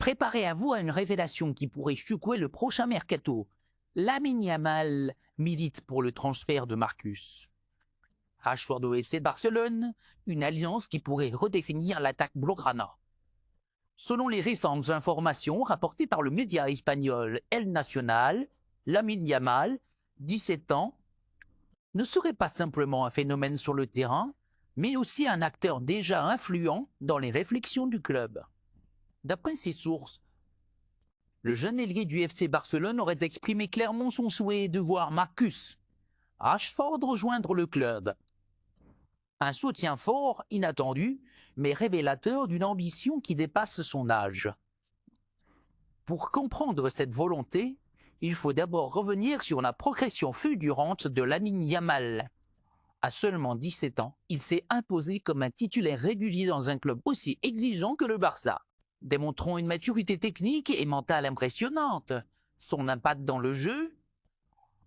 Préparez-vous à une révélation qui pourrait secouer le prochain mercato. Lamine Yamal milite pour le transfert de Marcus Rashford au FC Barcelone, une alliance qui pourrait redéfinir l'attaque blaugrana. Selon les récentes informations rapportées par le média espagnol El Nacional, Lamine Yamal, 17 ans, ne serait pas simplement un phénomène sur le terrain, mais aussi un acteur déjà influent dans les réflexions du club. D'après ses sources, le jeune ailier du FC Barcelone aurait exprimé clairement son souhait de voir Marcus Rashford rejoindre le club. Un soutien fort, inattendu, mais révélateur d'une ambition qui dépasse son âge. Pour comprendre cette volonté, il faut d'abord revenir sur la progression fulgurante de Lamine Yamal. À seulement 17 ans, il s'est imposé comme un titulaire régulier dans un club aussi exigeant que le Barça, démontrant une maturité technique et mentale impressionnante. Son impact dans le jeu,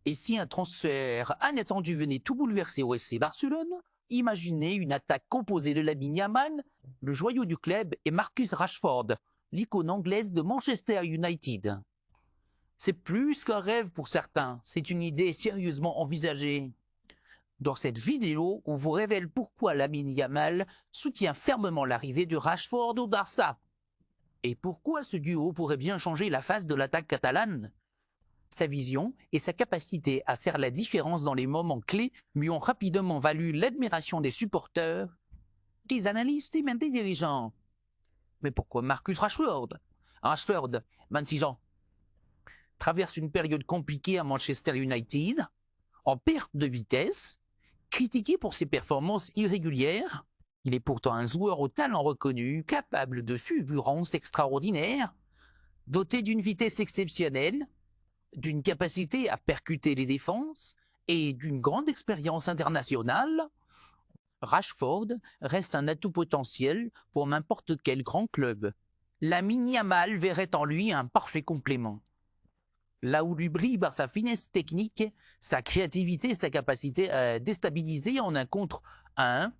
et si un transfert inattendu venait tout bouleverser au FC Barcelone, imaginez une attaque composée de Lamine Yamal, le joyau du club, et Marcus Rashford, l'icône anglaise de Manchester United. C'est plus qu'un rêve pour certains, c'est une idée sérieusement envisagée. Dans cette vidéo, on vous révèle pourquoi Lamine Yamal soutient fermement l'arrivée de Rashford au Barça. Et pourquoi ce duo pourrait bien changer la face de l'attaque catalane. Sa vision et sa capacité à faire la différence dans les moments clés lui ont rapidement valu l'admiration des supporters, des analystes et même des dirigeants. Mais pourquoi Marcus Rashford? Rashford, 26 ans, traverse une période compliquée à Manchester United, en perte de vitesse, critiqué pour ses performances irrégulières. Il est pourtant un joueur au talent reconnu, capable de fulgurances extraordinaires, doté d'une vitesse exceptionnelle, d'une capacité à percuter les défenses et d'une grande expérience internationale. Rashford reste un atout potentiel pour n'importe quel grand club. Lamine Yamal verrait en lui un parfait complément. Là où lui brille par sa finesse technique, sa créativité et sa capacité à déstabiliser en un contre à un,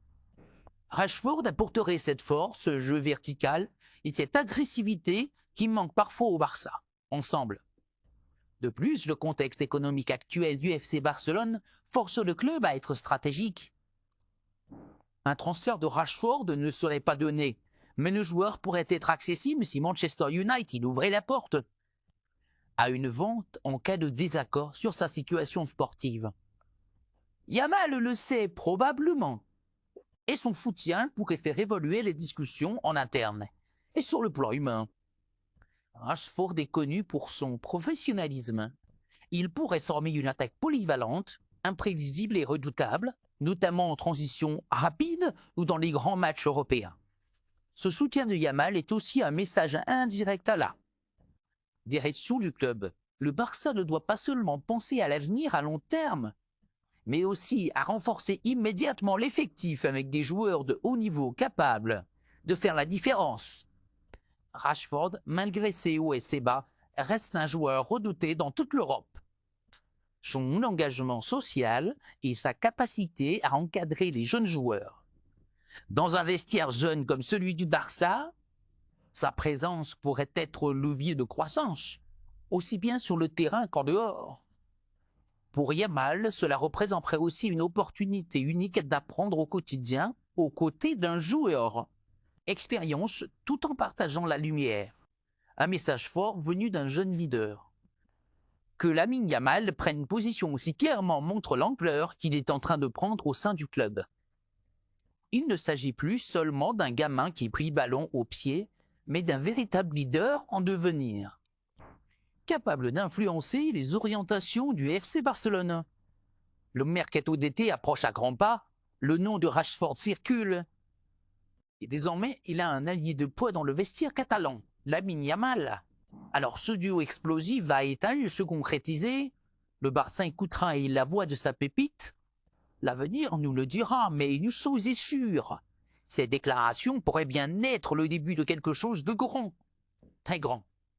Rashford apporterait cette force, ce jeu vertical et cette agressivité qui manque parfois au Barça. Ensemble. De plus, le contexte économique actuel du FC Barcelone force le club à être stratégique. Un transfert de Rashford ne serait pas donné, mais le joueur pourrait être accessible si Manchester United ouvrait la porte à une vente en cas de désaccord sur sa situation sportive. Yamal le sait probablement, et son soutien pourrait faire évoluer les discussions en interne et sur le plan humain. Rashford est connu pour son professionnalisme. Il pourrait former une attaque polyvalente, imprévisible et redoutable, notamment en transition rapide ou dans les grands matchs européens. Ce soutien de Yamal est aussi un message indirect à la direction du club. Le Barça ne doit pas seulement penser à l'avenir à long terme, mais aussi à renforcer immédiatement l'effectif avec des joueurs de haut niveau capables de faire la différence. Rashford, malgré ses hauts et ses bas, reste un joueur redouté dans toute l'Europe. Son engagement social et sa capacité à encadrer les jeunes joueurs. Dans un vestiaire jeune comme celui du Barça, sa présence pourrait être levier de croissance, aussi bien sur le terrain qu'en dehors. Pour Yamal, cela représenterait aussi une opportunité unique d'apprendre au quotidien aux côtés d'un joueur. Expérience tout en partageant la lumière. Un message fort venu d'un jeune leader. Que Lamine Yamal prenne position aussi clairement montre l'ampleur qu'il est en train de prendre au sein du club. Il ne s'agit plus seulement d'un gamin qui prie ballon au pied, mais d'un véritable leader en devenir, capable d'influencer les orientations du FC Barcelone. Le mercato d'été approche à grands pas, le nom de Rashford circule, et désormais il a un allié de poids dans le vestiaire catalan, Lamine Yamal. Alors ce duo explosif va-t-il se concrétiser? Le Barça écoutera la voix de sa pépite? L'avenir nous le dira, mais une chose est sûre, ces déclarations pourraient bien être le début de quelque chose de grand, très grand.